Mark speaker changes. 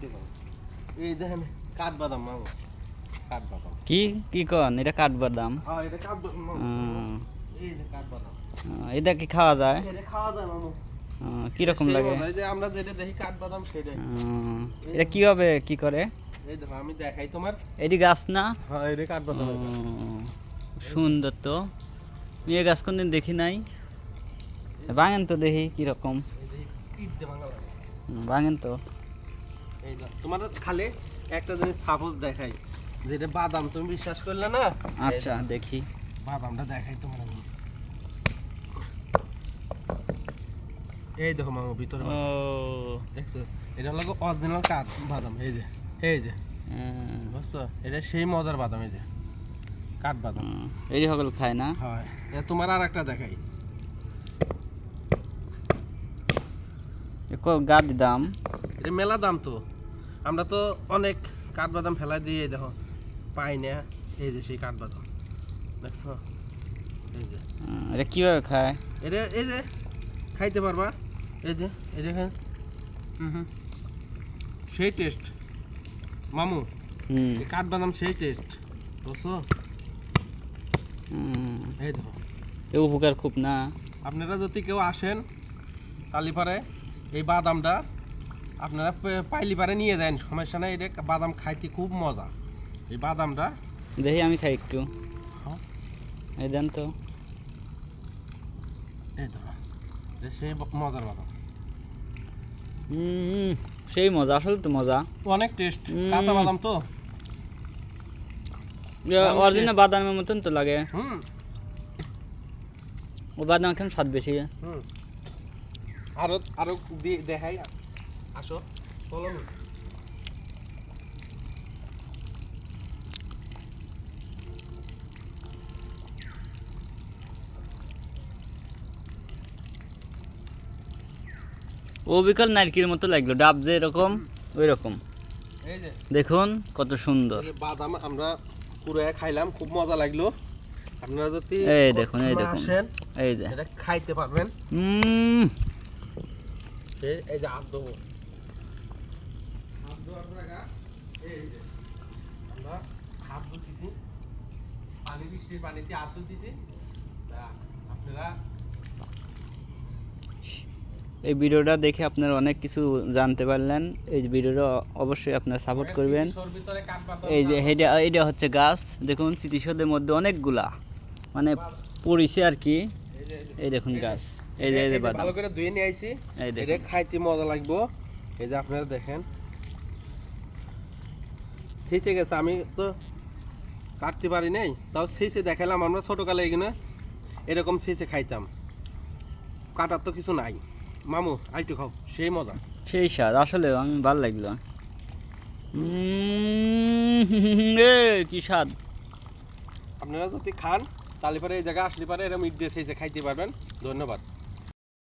Speaker 1: দেখতে পাবো। এই দেখেন কাঠবাদাম মামু, কাঠবাদাম।
Speaker 2: কি কি কন এটা কাঠবাদাম?
Speaker 1: হ্যাঁ এটা কাঠবাদাম মামু। এই যে কাঠবাদাম,
Speaker 2: এটা কি খাওয়া যায়?
Speaker 1: এটা খাওয়া যায় মামু।
Speaker 2: কি রকম
Speaker 1: সেই
Speaker 2: লাগে?
Speaker 1: মজা, এই যে আমরা যেটা দেখি কাঠবাদাম সেটাই।
Speaker 2: এটা কিভাবে কি করে?
Speaker 1: এই দেখো আমি দেখাই তোমার।
Speaker 2: এটি গাছ না?
Speaker 1: হ্যাঁ এটা কাঠবাদাম।
Speaker 2: সুন্দর তো, আমি এই গাছ কোনদিন দেখি নাই। ভাঙেন তো দেখি কি রকম।
Speaker 1: এই যে ইট দিয়ে ভাঙা লাগে।
Speaker 2: ভাঙেন তো।
Speaker 1: এই দেখো তোমার খালে একটা জিনিস সাপোজ দেখাই, যেটা বাদাম, তুমি বিশ্বাস করলে না।
Speaker 2: আচ্ছা দেখি।
Speaker 1: বাদামটা দেখাই তোমার আমি। এই দেখো মামু ভিতরে
Speaker 2: ও
Speaker 1: দেখছো, এটা হলো অরিজিনাল কাঠ বাদাম। এই যে, এই যে বুঝছো, এটা সেই মজার বাদাম। এই যে কাঠ বাদাম,
Speaker 2: এই সকল খায় না?
Speaker 1: হয়। তোমার আর একটা দেখাই,
Speaker 2: গাছ দাম?
Speaker 1: এটা মেলা দাম তো, আমরা তো অনেক কাঠবাদাম ফেলাই দিই। এই দেখো পাই না, এই যে সেই কাঠবাদাম দেখছো। এই যে
Speaker 2: এটা কিভাবে খায়?
Speaker 1: এটা এই যে খাইতে পারবা। এই যে এই দেখেন, সেই টেস্ট মামু। এই কাঠবাদাম সেই টেস্ট বুঝছো। এই দেখো,
Speaker 2: এ উপকার খুব না?
Speaker 1: আপনারা যদি কেউ আসেন কালীপাড়ে, এই বাদামটা আপনারা পাইলি পারে নিয়ে যান, সমস্যা নাই। এটা বাদাম খাইতে খুব মজা, এই বাদামটা।
Speaker 2: দেখি আমি খাই একটু।
Speaker 1: হ্যাঁ।
Speaker 2: এই দেন তো।
Speaker 1: এই দেখো, এটা সেই মজার বাদাম।
Speaker 2: সেই মজা, আসলে তো মজা।
Speaker 1: অনেক টেস্ট, কাঁচা বাদাম তো।
Speaker 2: অরিজিনাল বাদামের মতন তো লাগে। ও বাদাম এখন স্বাদ বেশি।
Speaker 1: আরো আরো দেখাই, আসো চলো।
Speaker 2: ও বিকাল নারকেলের মতো লাগলো, ডাব যে এরকম ওই রকম।
Speaker 1: এই যে
Speaker 2: দেখুন কত সুন্দর
Speaker 1: বাদাম আমরা পুরো খাইলাম, খুব মজা লাগলো। আপনারা যদি
Speaker 2: এই দেখুন, এই দেখুন,
Speaker 1: আসেন,
Speaker 2: এই যে
Speaker 1: এটা খাইতে পারবেন। এই যে হাত দেবো, হাত দেওয়ার জায়গা। এই যে আমরা হাত ধুতেছি, পানি, বৃষ্টির পানিতে হাত ধুতেছি। আপনারা
Speaker 2: এই ভিডিওটা দেখে আপনারা অনেক কিছু জানতে পারলেন। এই ভিডিওটা অবশ্যই আপনারা সাপোর্ট করবেন। এই যে এটা হচ্ছে গাছ, দেখুন চিতিসদের মধ্যে অনেকগুলা মানে পড়িছে আর কি। এই দেখুন গাছ, এই যে
Speaker 1: ভালো করে ধুয়ে নিয়ে আইছি। এটা খাইতে মজা লাগবে। এই যে আপনারা দেখেন, ছেঁচে গেছে, আমি তো কাটতে পারি নাই, তাও ছেঁচে দেখালাম। আমরা ছোটকালে এখানে এরকম ছেঁচে খাইতাম, কাটার তো কিছু নাই। মামু আইটু খাও, সেই মজা,
Speaker 2: সেই স্বাদ। আসলে আমি ভালো লাগলো। কি স্বাদ!
Speaker 1: আপনারা যদি খান তাহলে পরে এই জায়গায় আসলে পারে এরকম ইট দিয়ে ছেঁচে খাইতে পারবেন। ধন্যবাদ।